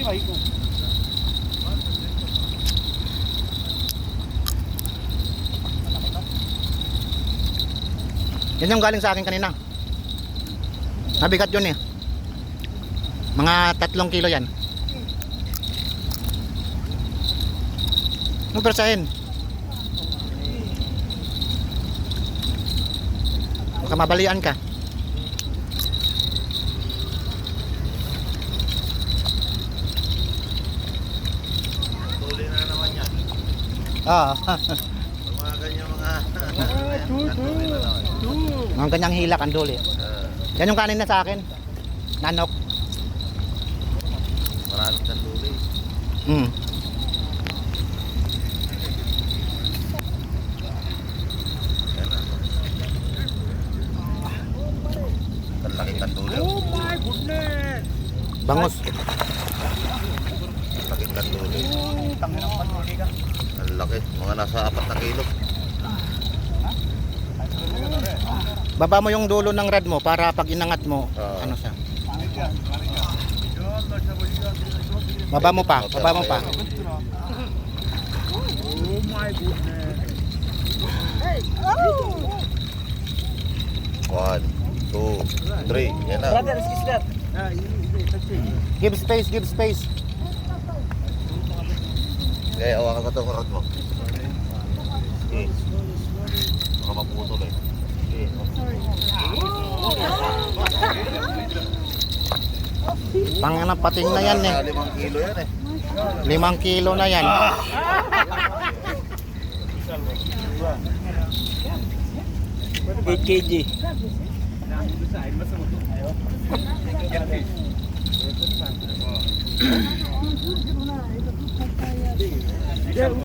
Yan yung galing sa akin kanina. Nabigat yun eh. Mga 3 kilo yan. Ang persahin. Baka mabalian ka. Tuli na naman yan. Oo. Mga ganyan mga... Tuli na naman. Mga ganyang hilak ang duli. Yan yung kanin na sa akin. Nanok. Maraming tuli. Mm. Yan na. Laking tuli. Oh my goodness! Bangus. Laking tuli. Tangin ang patuli ka. Ang laki. Mga nasa 4 na kilo. Baba mo yung dulo ng rod mo para pag inangat mo, ano siya. Baba mo pa, baba mo pa. Oh my goodness! 1, 2, 3. Yan na. Brother, is that? Give space, give space. Kaya awakan ka ito karot mo. Okay. Baka maputol eh. Okay. Panganap pating na yan eh. 5 kilo yan eh. 5 kilo na yan. 8 kg.